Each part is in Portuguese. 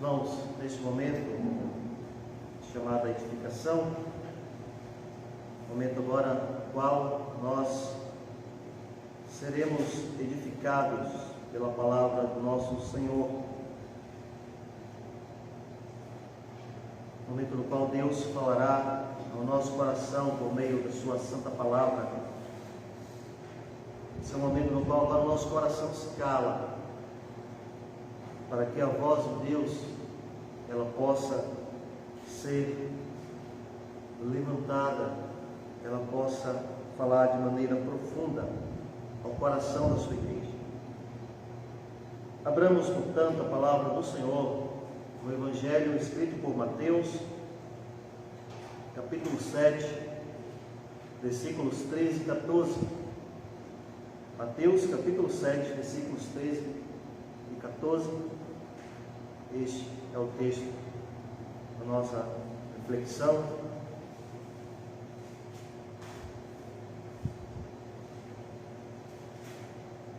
Irmãos, neste momento chamado edificação, momento agora no qual nós seremos edificados pela palavra do nosso Senhor, momento no qual Deus falará ao nosso coração por meio da sua santa palavra. Esse é o momento no qual agora o nosso coração se cala, para que a voz de Deus ela possa ser levantada, ela possa falar de maneira profunda ao coração da sua igreja. Abramos, portanto, a palavra do Senhor no Evangelho escrito por Mateus, capítulo 7, versículos 13 e 14. Mateus, capítulo 7, versículos 13 e 14. Este é o texto da nossa reflexão.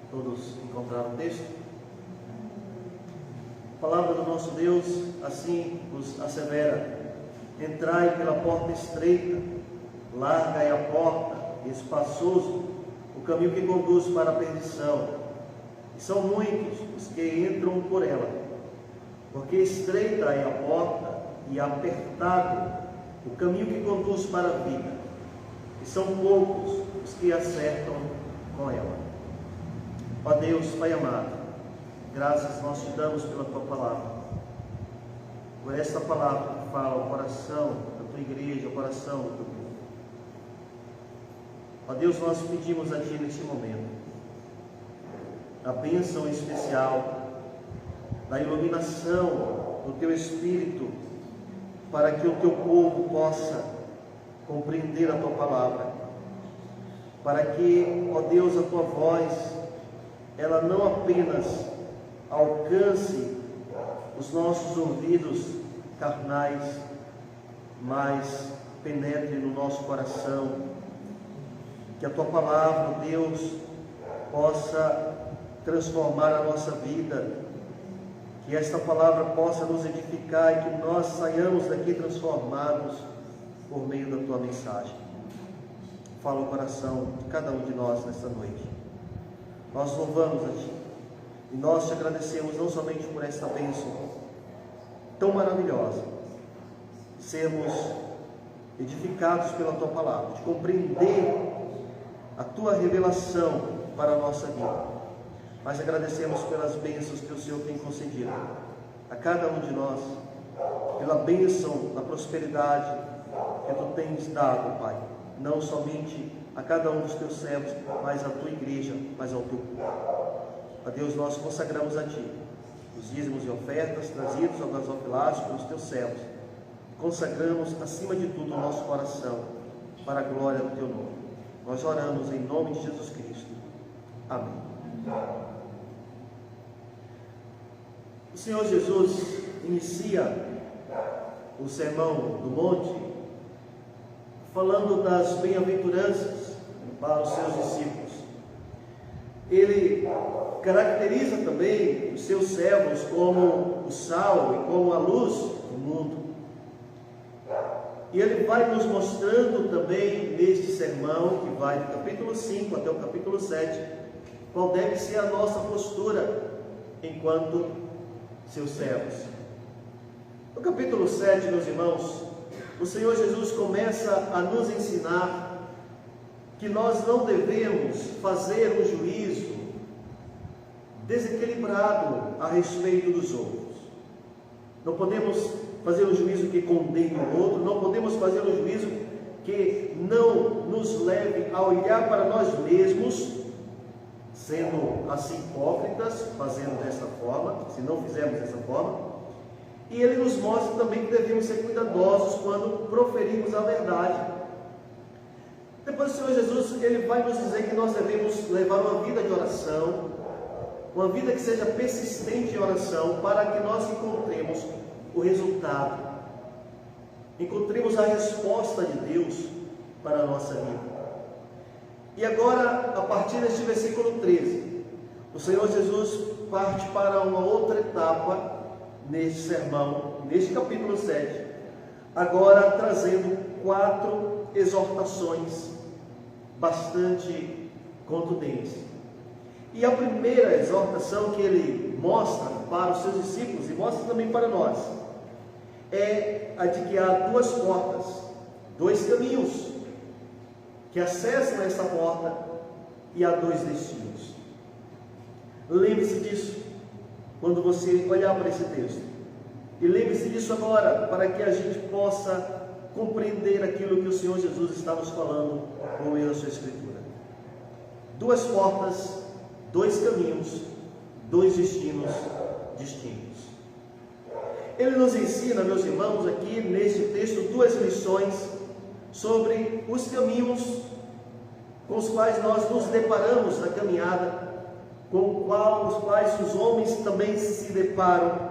Todos encontraram o texto? A palavra do nosso Deus assim nos assevera: entrai pela porta estreita, larga é a porta, e espaçoso o caminho que conduz para a perdição, e são muitos os que entram por ela, porque estreita é a porta e apertado o caminho que conduz para a vida, e são poucos os que acertam com ela. Ó Deus, Pai amado, graças nós te damos pela tua palavra, por esta palavra que fala ao coração da tua igreja, ao coração do teu povo. Ó Deus, nós pedimos a ti neste momento a bênção especial da iluminação do teu Espírito, para que o teu povo possa compreender a tua palavra, para que, ó Deus, a tua voz ela não apenas alcance os nossos ouvidos carnais, mas penetre no nosso coração, que a tua palavra, Deus, possa transformar a nossa vida, que esta palavra possa nos edificar e que nós saiamos daqui transformados por meio da tua mensagem. Fala o coração de cada um de nós nesta noite. Nós louvamos a ti e nós te agradecemos não somente por esta bênção tão maravilhosa, de sermos edificados pela tua palavra, de compreender a tua revelação para a nossa vida, mas agradecemos pelas bênçãos que o Senhor tem concedido a cada um de nós, pela bênção da prosperidade que tu tens dado, Pai, não somente a cada um dos teus servos, mas à tua igreja, mas ao teu povo. A Deus, nós consagramos a ti os dízimos e ofertas trazidos ao gasofilácio pelos teus servos. Consagramos acima de tudo o nosso coração para a glória do teu nome. Nós oramos em nome de Jesus Cristo. Amém. O Senhor Jesus inicia o Sermão do Monte falando das bem-aventuranças para os seus discípulos. Ele caracteriza também os seus servos como o sal e como a luz do mundo. E ele vai nos mostrando também neste sermão, que vai do capítulo 5 até o capítulo 7, qual deve ser a nossa postura enquanto seus servos. No capítulo 7, meus irmãos, o Senhor Jesus começa a nos ensinar que nós não devemos fazer um juízo desequilibrado a respeito dos outros. Não podemos fazer um juízo que condene o outro, não podemos fazer um juízo que não nos leve a olhar para nós mesmos, sendo assim hipócritas, fazendo dessa forma, se não fizermos dessa forma. E ele nos mostra também que devemos ser cuidadosos quando proferimos a verdade. Depois o Senhor Jesus, ele vai nos dizer que nós devemos levar uma vida de oração, uma vida que seja persistente em oração, para que nós encontremos o resultado, encontremos a resposta de Deus para a nossa vida. E agora, a partir deste versículo 13, o Senhor Jesus parte para uma outra etapa neste sermão, neste capítulo 7, agora trazendo 4 exortações bastante contundentes. E a primeira exortação que ele mostra para os seus discípulos e mostra também para nós é a de que há 2 portas, 2 caminhos que acessam essa porta e há 2 destinos. Lembre-se disso quando você olhar para esse texto. E lembre-se disso agora, para que a gente possa compreender aquilo que o Senhor Jesus está nos falando por meio da sua Escritura. 2 portas, 2 caminhos, 2 destinos distintos. Ele nos ensina, meus irmãos, aqui neste texto, 2 lições sobre os caminhos com os quais nós nos deparamos na caminhada, com os quais os homens também se deparam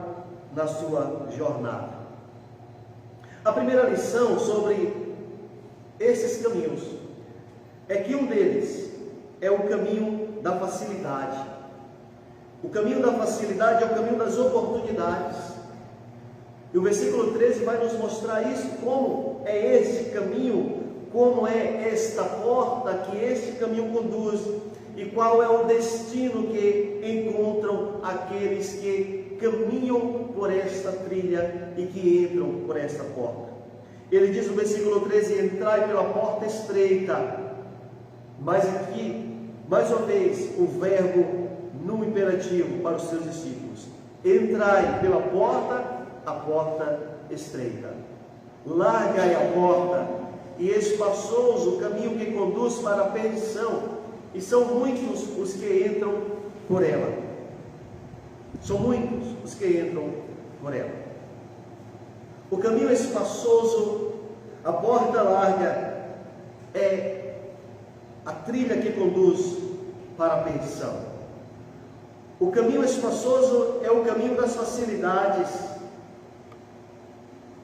na sua jornada. A primeira lição sobre esses caminhos é que um deles é o caminho da facilidade. O caminho da facilidade é o caminho das oportunidades. E o versículo 13 vai nos mostrar isso, como é este caminho, como é esta porta que este caminho conduz e qual é o destino que encontram aqueles que caminham por esta trilha e que entram por esta porta. Ele diz no versículo 13: entrai pela porta estreita. Mas aqui, mais uma vez, o verbo no imperativo para os seus discípulos: entrai pela porta, a porta estreita. Larga é a porta e espaçoso o caminho que conduz para a perdição, e são muitos os que entram por ela. São muitos os que entram por ela. O caminho espaçoso, a porta larga, é a trilha que conduz para a perdição. O caminho espaçoso é o caminho das facilidades,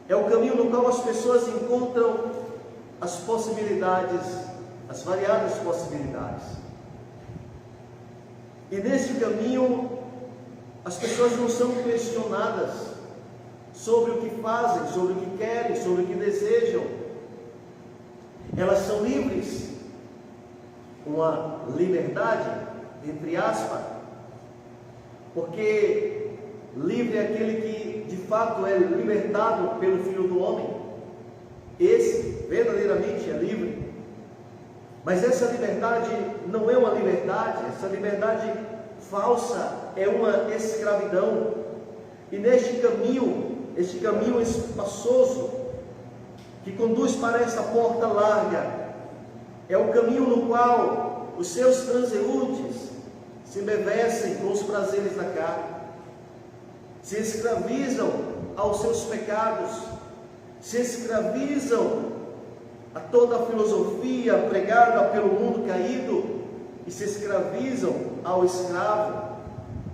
é o caminho no qual as pessoas encontram as possibilidades, as variadas possibilidades. E nesse caminho, as pessoas não são questionadas sobre o que fazem, sobre o que querem, sobre o que desejam. Elas são livres, uma liberdade, entre aspas, porque livre é aquele que de fato é libertado pelo Filho do Homem. Esse verdadeiramente é livre. Mas essa liberdade não é uma liberdade, essa liberdade falsa é uma escravidão. E neste caminho, este caminho espaçoso que conduz para essa porta larga, é o caminho no qual os seus transeuntes se embevecem com os prazeres da carne, se escravizam aos seus pecados, se escravizam a toda a filosofia pregada pelo mundo caído e se escravizam ao escravo,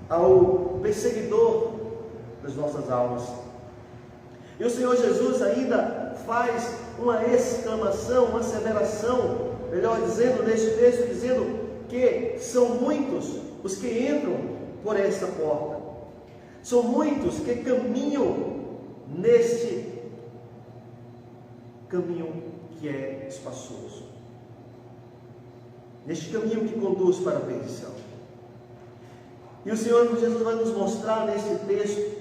ao perseguidor das nossas almas. E o Senhor Jesus ainda faz uma exclamação, uma asseveração, melhor dizendo, neste texto, dizendo que são muitos os que entram por esta porta. São muitos que caminham neste caminho que é espaçoso, neste caminho que conduz para a perdição. E o Senhor Jesus vai nos mostrar neste texto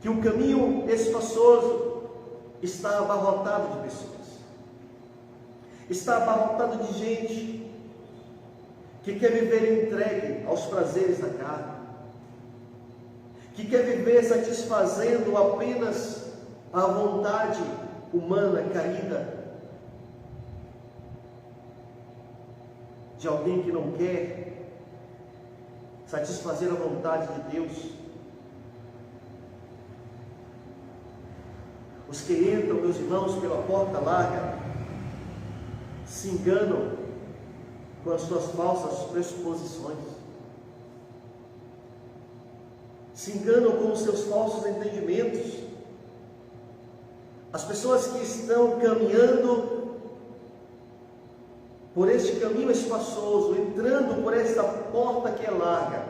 que o caminho espaçoso está abarrotado de pessoas, está abarrotado de gente que quer viver entregue aos prazeres da carne, que quer viver satisfazendo apenas a vontade humana caída, de alguém que não quer satisfazer a vontade de Deus. Os que entram, meus irmãos, pela porta larga, se enganam com as suas falsas pressuposições, se enganam com os seus falsos entendimentos. As pessoas que estão caminhando por este caminho espaçoso, entrando por esta porta que é larga,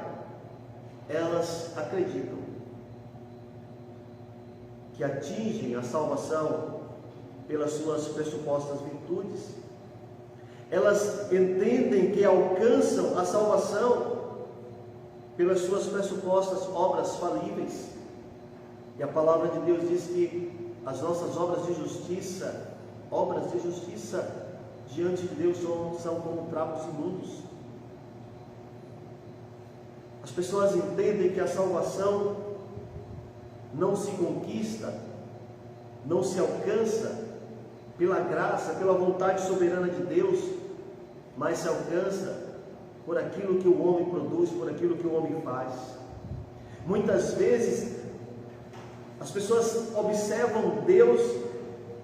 elas acreditam que atingem a salvação pelas suas pressupostas virtudes. Elas entendem que alcançam a salvação pelas suas pressupostas obras falíveis. E a palavra de Deus diz que as nossas obras de justiça diante de Deus são como trapos imundos. As pessoas entendem que a salvação não se conquista, não se alcança pela graça, pela vontade soberana de Deus, mas se alcança por aquilo que o homem produz, por aquilo que o homem faz. Muitas vezes as pessoas observam Deus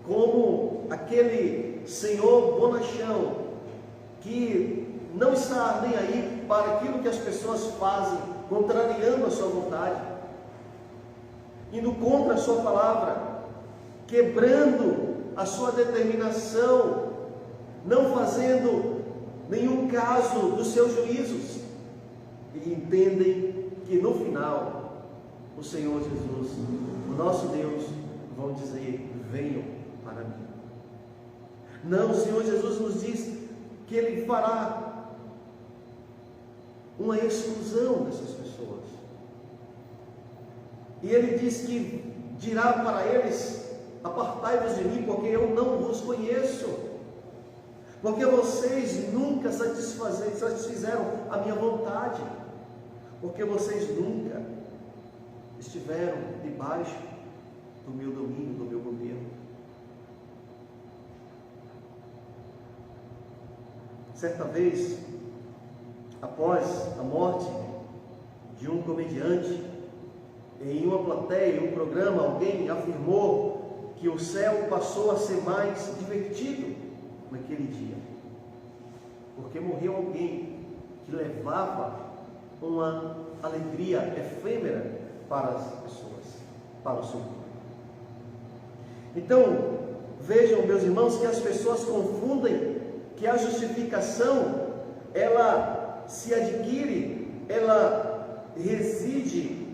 como aquele Senhor bonachão que não está nem aí para aquilo que as pessoas fazem, contrariando a sua vontade, indo contra a sua palavra, quebrando a sua determinação, não fazendo nenhum caso dos seus juízos, e entendem que no final o Senhor Jesus, o nosso Deus, vão dizer: venham para mim. Não, o Senhor Jesus nos diz que Ele fará uma exclusão dessas pessoas, e Ele diz que dirá para eles: apartai-vos de mim, porque eu não vos conheço, porque vocês nunca satisfizeram a minha vontade, porque vocês nunca estiveram debaixo do meu domínio, do meu governo. Certa vez, após a morte de um comediante, em uma plateia, em um programa, alguém afirmou que o céu passou a ser mais divertido naquele dia, porque morreu alguém que levava uma alegria efêmera para as pessoas, para o seu povo. Então, vejam, meus irmãos, que as pessoas confundem que a justificação, ela se adquire, ela reside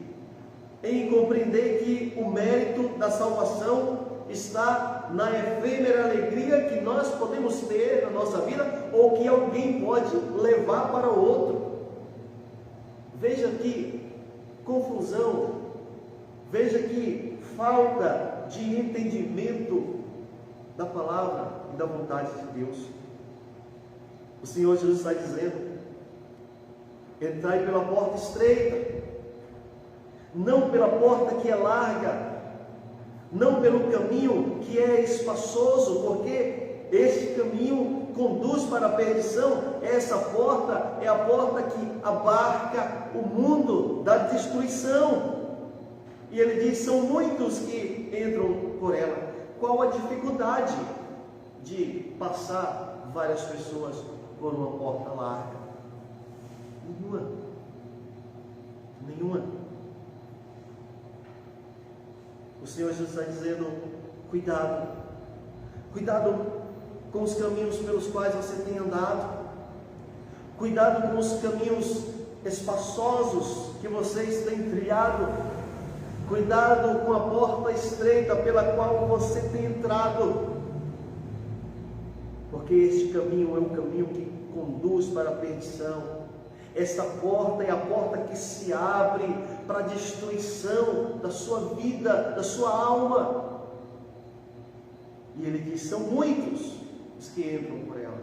em compreender que o mérito da salvação está na efêmera alegria que nós podemos ter na nossa vida, ou que alguém pode levar para o outro. Veja que confusão, veja que falta de entendimento da palavra e da vontade de Deus. O Senhor Jesus está dizendo: entrai pela porta estreita, não pela porta que é larga, não pelo caminho que é espaçoso, porque este caminho conduz para a perdição. Essa porta é a porta que abarca o mundo da destruição. E ele diz: são muitos que entram por ela. Qual a dificuldade de passar várias pessoas por uma porta larga? Nenhuma. O Senhor Jesus está dizendo: cuidado com os caminhos pelos quais você tem andado, cuidado com os caminhos espaçosos que vocês têm trilhado, cuidado com a porta estreita pela qual você tem entrado, porque este caminho é um caminho que conduz para a perdição. Esta porta é a porta que se abre para a destruição da sua vida, da sua alma. E ele diz: são muitos os que entram por ela.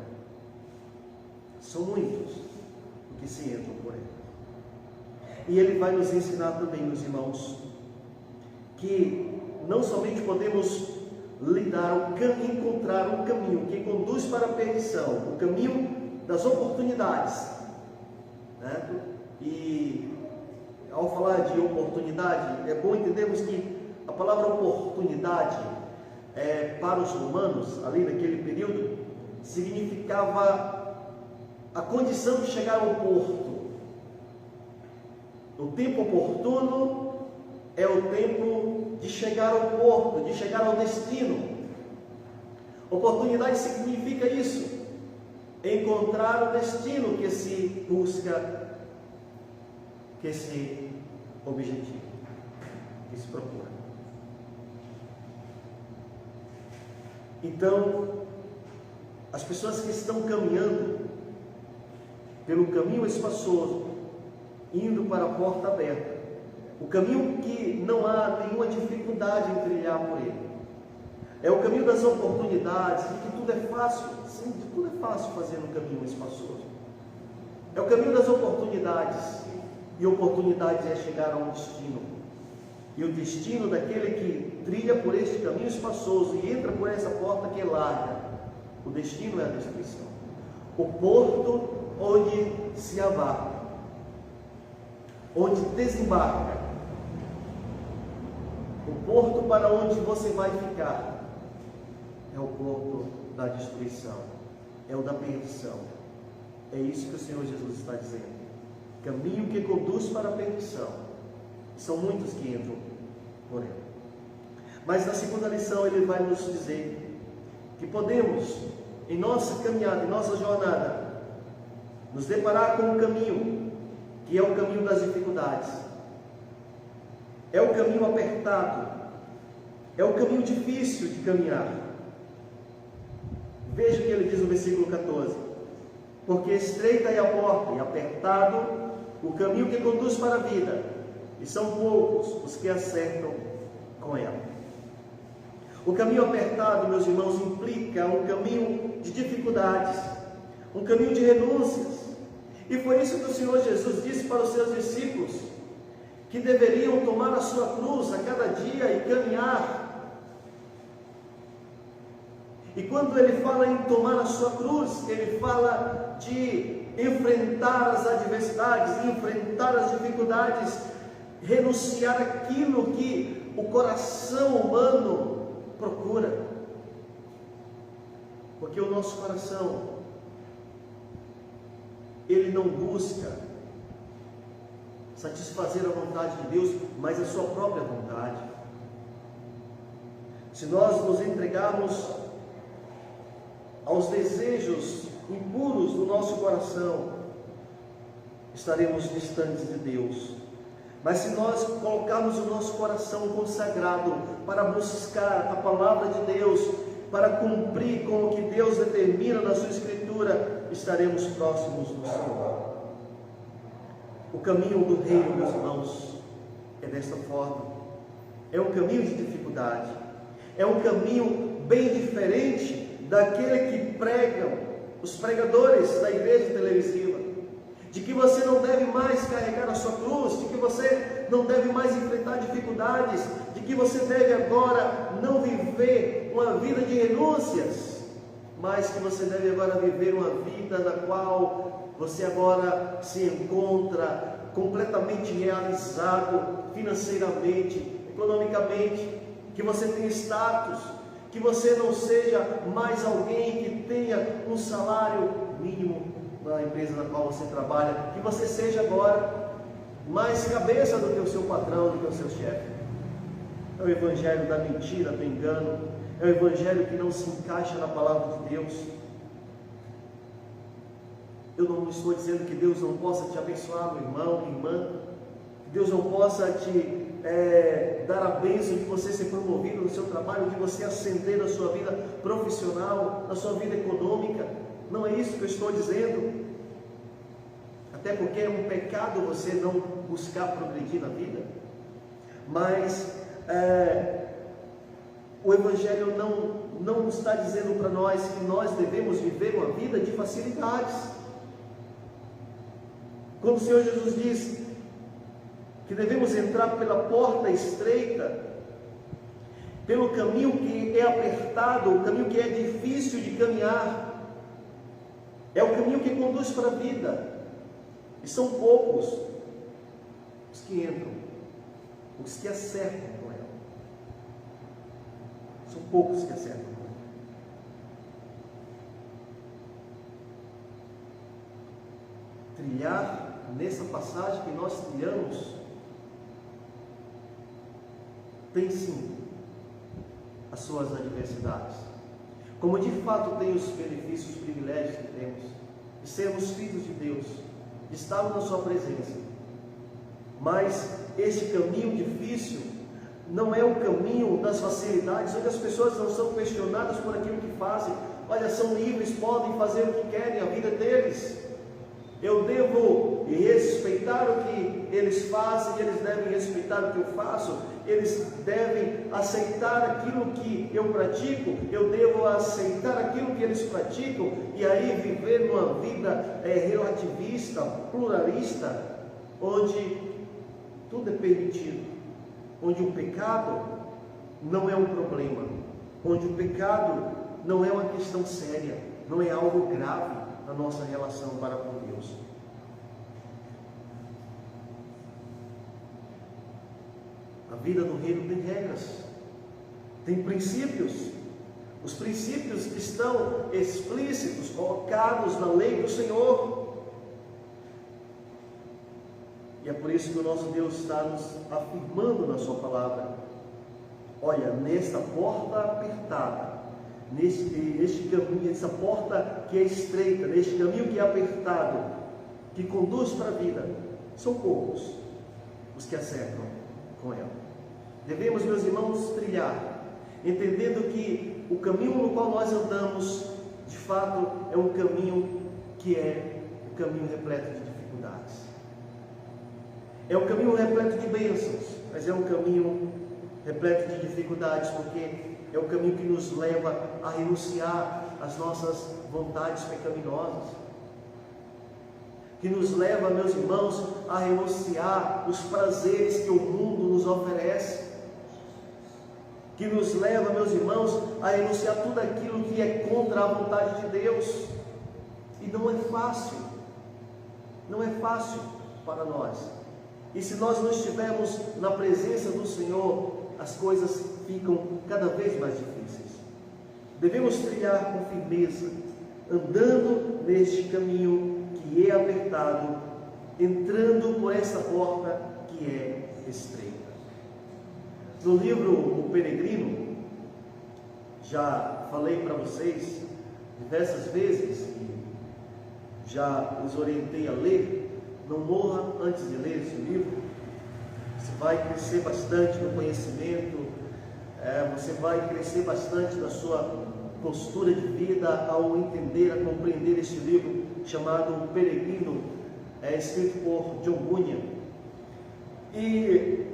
São muitos os que se entram por ela. E ele vai nos ensinar também, meus irmãos, que não somente podemos encontrar um caminho que conduz para a perdição, o caminho das oportunidades, né? E ao falar de oportunidade, é bom entendermos que a palavra oportunidade, para os romanos, ali naquele período, significava a condição de chegar ao porto. O tempo oportuno é o tempo de chegar ao porto, de chegar ao destino. Oportunidade significa isso: encontrar o destino que se busca, que se objetivo, que se procura. Então, as pessoas que estão caminhando pelo caminho espaçoso, indo para a porta aberta, o caminho que não há nenhuma dificuldade em trilhar por ele, é o caminho das oportunidades, de que tudo é fácil, sim, de tudo é fácil fazer no caminho espaçoso. É o caminho das oportunidades, e oportunidade é chegar a um destino. E o destino daquele que trilha por este caminho espaçoso e entra por essa porta que é larga, o destino é a destruição. O porto onde se abarca, onde desembarca, o porto para onde você vai ficar, é o porto da destruição, é o da perdição. É isso que o Senhor Jesus está dizendo. Caminho que conduz para a perdição. São muitos que entram por ele. Mas na segunda lição ele vai nos dizer que podemos, em nossa caminhada, em nossa jornada, nos deparar com um caminho que é o caminho das dificuldades. É o caminho apertado. É o caminho difícil de caminhar. Veja o que ele diz no versículo 14. Porque estreita é a porta e apertado o caminho que conduz para a vida, e são poucos os que acertam com ela. O caminho apertado, meus irmãos, implica um caminho de dificuldades, um caminho de renúncias. E foi isso que o Senhor Jesus disse para os seus discípulos, que deveriam tomar a sua cruz a cada dia e caminhar. E quando ele fala em tomar a sua cruz, ele fala de enfrentar as adversidades, enfrentar as dificuldades, renunciar aquilo que o coração humano procura. Porque o nosso coração, ele não busca satisfazer a vontade de Deus, mas a sua própria vontade. Se nós nos entregarmos aos desejos impuros do nosso coração, estaremos distantes de Deus. Mas se nós colocarmos o nosso coração consagrado para buscar a palavra de Deus, para cumprir com o que Deus determina na sua Escritura, estaremos próximos do Senhor. O caminho do reino, meus irmãos, é desta forma. É um caminho de dificuldade. É um caminho bem diferente daquele que pregam os pregadores da igreja televisiva, de que você não deve mais carregar a sua cruz, de que você não deve mais enfrentar dificuldades, de que você deve agora não viver uma vida de renúncias, mas que você deve agora viver uma vida na qual você agora se encontra completamente realizado financeiramente, economicamente, que você tem status, que você não seja mais alguém que tenha um salário mínimo na empresa na qual você trabalha, que você seja agora mais cabeça do que o seu patrão, do que o seu chefe. É o evangelho da mentira, do engano, é o evangelho que não se encaixa na palavra de Deus. Eu não estou dizendo que Deus não possa te abençoar, meu irmão, minha irmã, que Deus não possa te dar a bênção de você ser promovido no seu trabalho, de você ascender na sua vida profissional, na sua vida econômica. Não é isso que eu estou dizendo. Até porque é um pecado você não buscar progredir na vida. Mas o Evangelho não está dizendo para nós que nós devemos viver uma vida de facilidades. Quando o Senhor Jesus diz que devemos entrar pela porta estreita, pelo caminho que é apertado, o caminho que é difícil de caminhar, é o caminho que conduz para a vida, e são poucos os que entram, os que acertam com ela. São poucos que acertam com ela. Trilhar nessa passagem que nós trilhamos tem sim as suas adversidades, como de fato tem os benefícios, os privilégios que temos de sermos filhos de Deus, de estarmos na sua presença. Mas este caminho difícil não é o caminho das facilidades, onde as pessoas não são questionadas por aquilo que fazem. Olha, são livres, podem fazer o que querem, a vida deles. Eu devo respeitar o que eles fazem, eles devem respeitar o que eu faço, eles devem aceitar aquilo que eu pratico, eu devo aceitar aquilo que eles praticam, e aí viver uma vida relativista, pluralista, onde tudo é permitido, onde o pecado não é um problema, onde o pecado não é uma questão séria, não é algo grave na nossa relação para com Deus. A vida no reino tem regras, tem princípios. Os princípios estão explícitos, colocados na lei do Senhor. E é por isso que o nosso Deus está nos afirmando na sua palavra. Olha, nesta porta apertada, neste caminho, essa porta que é estreita, neste caminho que é apertado, que conduz para a vida, são poucos os que acertam com ela. Devemos, meus irmãos, trilhar, entendendo que o caminho no qual nós andamos, de fato, é um caminho que é um caminho repleto de dificuldades. É um caminho repleto de bênçãos, mas é um caminho repleto de dificuldades, porque é o caminho que nos leva a renunciar às nossas vontades pecaminosas, que nos leva, meus irmãos, a renunciar os prazeres que o mundo nos oferece, que nos leva, meus irmãos, a renunciar tudo aquilo que é contra a vontade de Deus. E não é fácil para nós. E se nós não estivermos na presença do Senhor, as coisas ficam cada vez mais difíceis. Devemos trilhar com firmeza, andando neste caminho que é apertado, entrando por essa porta que é estreita. No livro O Peregrino, já falei para vocês diversas vezes, e já os orientei a ler. Não morra antes de ler esse livro. Você vai crescer bastante no conhecimento, você vai crescer bastante na sua postura de vida ao entender, a compreender este livro chamado O Peregrino, escrito por John Bunyan. E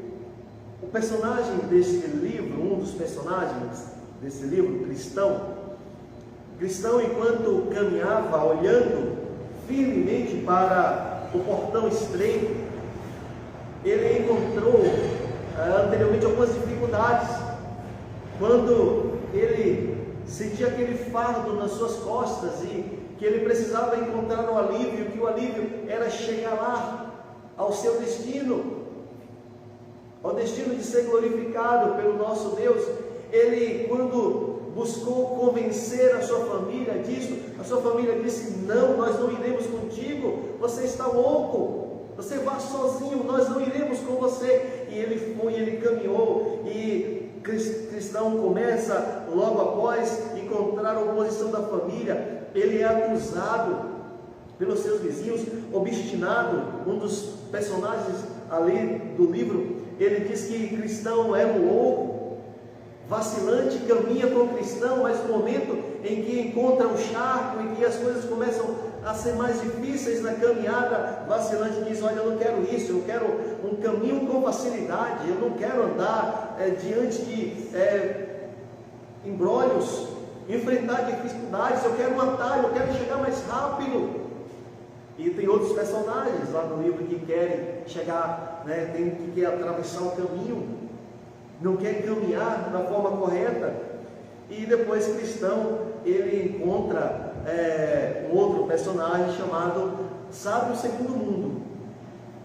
o personagem deste livro, um dos personagens desse livro, cristão, enquanto caminhava olhando firmemente para o portão estreito, ele encontrou anteriormente algumas dificuldades. Quando ele sentia aquele fardo nas suas costas e que ele precisava encontrar um alívio, que o alívio era chegar lá ao seu destino, ao destino de ser glorificado pelo nosso Deus. Ele, quando buscou convencer a sua família disso, a sua família disse: não, nós não iremos contigo, você está louco, você vai sozinho, nós não iremos com você. E ele foi, ele caminhou, e cristão começa logo após encontrar a oposição da família. Ele é acusado pelos seus vizinhos, obstinado. Um dos personagens ali do livro, ele diz que cristão é um louco, vacilante, caminha com o cristão, mas no momento em que encontra um charco, em que as coisas começam a ser mais difíceis na caminhada, vacilante diz: olha, eu não quero isso, eu quero um caminho com facilidade, eu não quero andar diante de embrólios, enfrentar dificuldades, eu quero um atalho, eu quero chegar mais rápido. E tem outros personagens lá no livro que querem chegar, que quer atravessar o caminho, não quer caminhar da forma correta. E depois cristão, ele encontra um outro personagem chamado Sábio Segundo Mundo.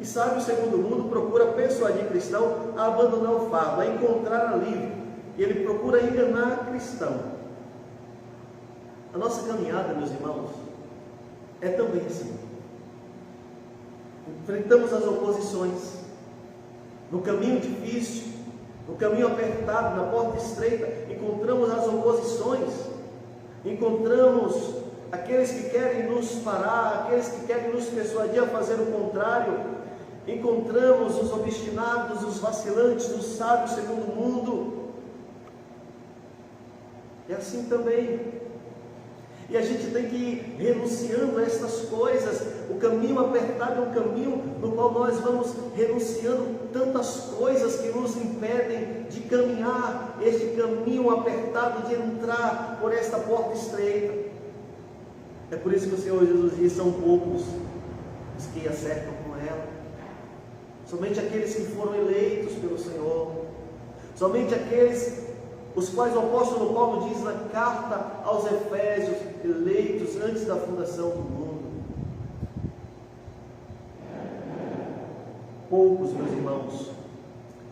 E Sábio Segundo Mundo procura persuadir cristão a abandonar o fardo, a encontrar alívio. E ele procura enganar cristão. A nossa caminhada, meus irmãos, é também assim. Enfrentamos as oposições no caminho difícil, no caminho apertado, na porta estreita. Encontramos as oposições, encontramos aqueles que querem nos parar, aqueles que querem nos persuadir a fazer o contrário. encontramos os obstinados, os vacilantes, os sábios segundo o mundo. É assim também. E a gente tem que ir renunciando a estas coisas. O caminho apertado é um caminho no qual nós vamos renunciando tantas coisas que nos impedem de caminhar este caminho apertado, de entrar por esta porta estreita. É por isso que o Senhor Jesus diz: são poucos os que acertam com ela. Somente aqueles que foram eleitos pelo Senhor. Somente aqueles os quais o apóstolo Paulo diz na carta aos Efésios, eleitos antes da fundação do mundo. Poucos, meus irmãos,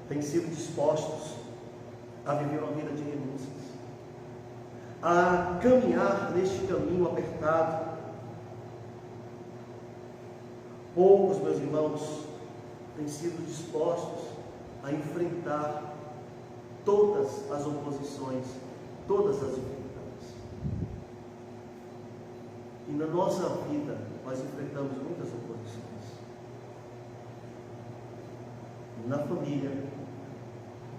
têm sido dispostos a viver uma vida de renúncias, a caminhar neste caminho apertado. Poucos, meus irmãos, têm sido dispostos a enfrentar todas as oposições, todas as dificuldades. E na nossa vida nós enfrentamos muitas oposições. Na família,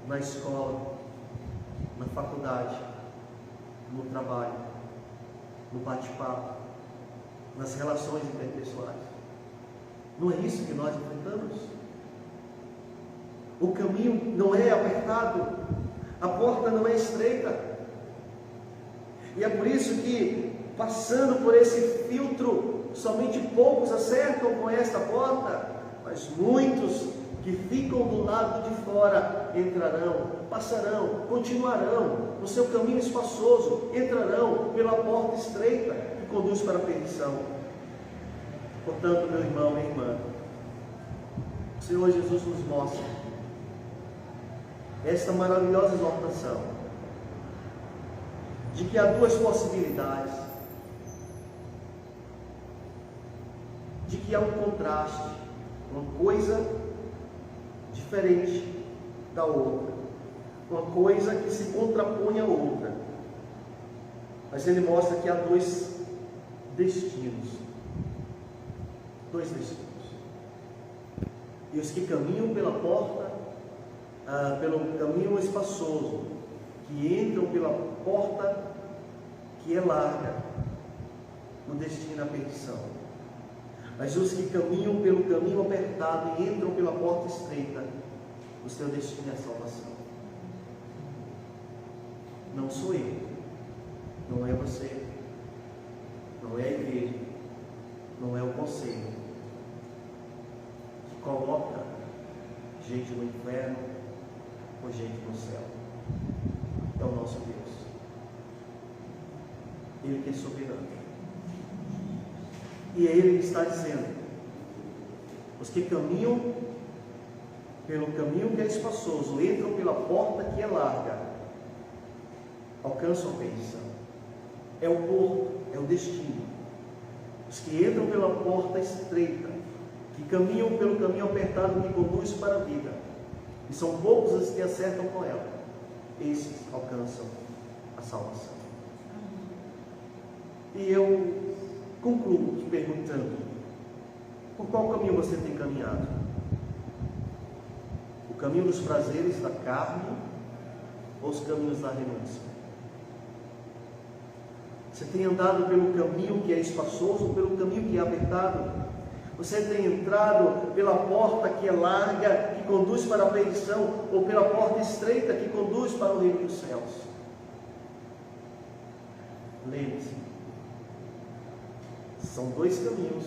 na escola, na faculdade, no trabalho, no bate-papo, nas relações interpessoais. Não é isso que nós enfrentamos? O caminho não é apertado, a porta não é estreita. E é por isso que, passando por esse filtro, somente poucos acertam com esta porta, mas muitos que ficam do lado de fora entrarão, passarão, continuarão no seu caminho espaçoso, entrarão pela porta estreita que conduz para a perdição. Portanto, meu irmão, minha irmã, o Senhor Jesus nos mostra esta maravilhosa exortação de que há duas possibilidades, de que há um contraste, uma coisa diferente da outra, uma coisa que se contrapõe à outra. Mas ele mostra que há dois destinos. Dois destinos. E os que caminham pela porta, pelo caminho espaçoso, que entram pela porta que é larga, o destino à perdição. Mas os que caminham pelo caminho apertado e entram pela porta estreita, o seu destino é a salvação. Não sou eu, não é você, não é a igreja, não é o conselho que coloca gente no inferno ou gente no céu. É o nosso Deus. Ele que é soberano. E é Ele que está dizendo: os que caminham pelo caminho que é espaçoso, entram pela porta que é larga, alcançam a perdição. É o porto, é o destino. Os que entram pela porta estreita, que caminham pelo caminho apertado que conduz para a vida, e são poucos os que acertam com ela, esses alcançam a salvação. E eu concluo te perguntando: por qual caminho você tem caminhado? O caminho dos prazeres da carne ou os caminhos da renúncia? Você tem andado pelo caminho que é espaçoso ou pelo caminho que é apertado? Você tem entrado pela porta que é larga, que conduz para a perdição, ou pela porta estreita que conduz para o reino dos céus? Lembre-se, são dois caminhos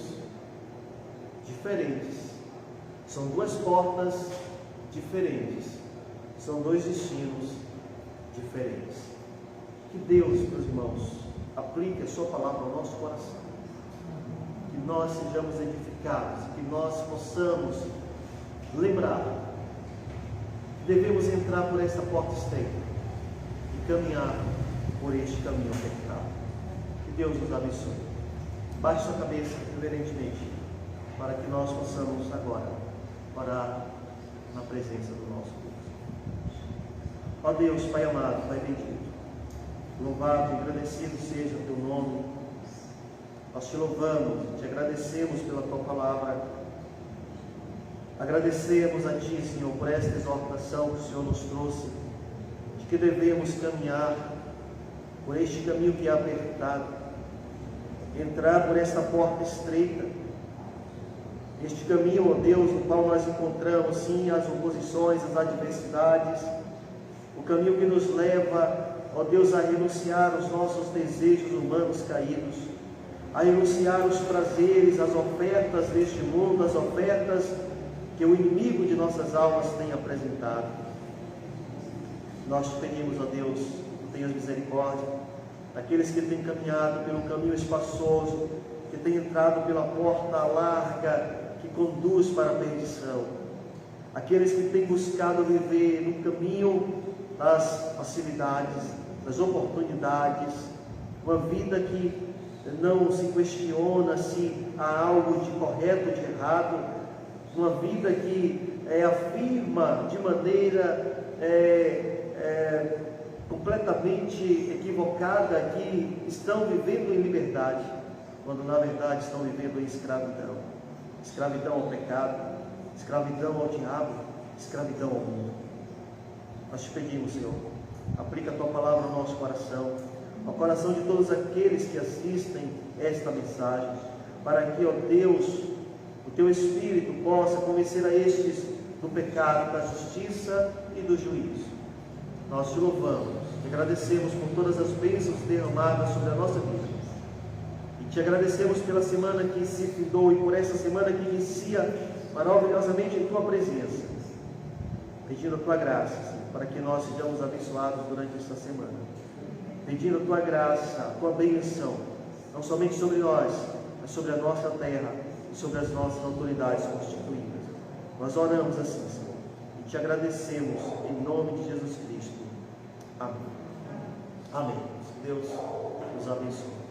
diferentes, são duas portas diferentes, são dois destinos diferentes. Que Deus, meus irmãos, aplique a sua palavra ao nosso coração, que nós sejamos edificados, que nós possamos lembrar que devemos entrar por esta porta estreita e caminhar por este caminho apertado. Que Deus nos abençoe. Baixe sua cabeça reverentemente, para que nós possamos agora orar na presença do nosso Deus. Ó Deus, Pai amado, Pai bendito, louvado e agradecido seja o teu nome. Nós te louvamos, te agradecemos pela tua palavra, Agradecemos a Ti, Senhor, por esta exortação que o Senhor nos trouxe, de que devemos caminhar por este caminho que é apertado, entrar por esta porta estreita, este caminho, ó Deus, no qual nós encontramos, sim, as oposições, as adversidades, o caminho que nos leva, ó Deus, a renunciar aos nossos desejos humanos caídos, a renunciar os prazeres, as ofertas deste mundo, as ofertas que o inimigo de nossas almas tem apresentado. Nós te pedimos, ó Deus, que tenhas misericórdia daqueles que têm caminhado pelo caminho espaçoso, que têm entrado pela porta larga que conduz para a perdição, aqueles que têm buscado viver no caminho das facilidades, das oportunidades, uma vida que não se questiona se há algo de correto ou de errado, uma vida que afirma de maneira completamente equivocada que estão vivendo em liberdade, quando na verdade estão vivendo em escravidão. Escravidão ao pecado, escravidão ao diabo, escravidão ao mundo. Nós te pedimos, Senhor, aplica a Tua palavra no nosso coração, ao coração de todos aqueles que assistem esta mensagem, para que, ó Deus, o Teu Espírito possa convencer a estes do pecado, da justiça e do juízo. Nós te louvamos, te agradecemos por todas as bênçãos derramadas sobre a nossa vida. E te agradecemos pela semana que se findou e por essa semana que inicia maravilhosamente em Tua presença. Pedindo a Tua graça, Senhor, para que nós sejamos abençoados durante esta semana. Pedindo a Tua graça, a Tua bênção, não somente sobre nós, mas sobre a nossa terra e sobre as nossas autoridades constituídas. Nós oramos assim, Senhor, e te agradecemos em nome de Jesus Cristo. Amém. Amém. Deus nos abençoe.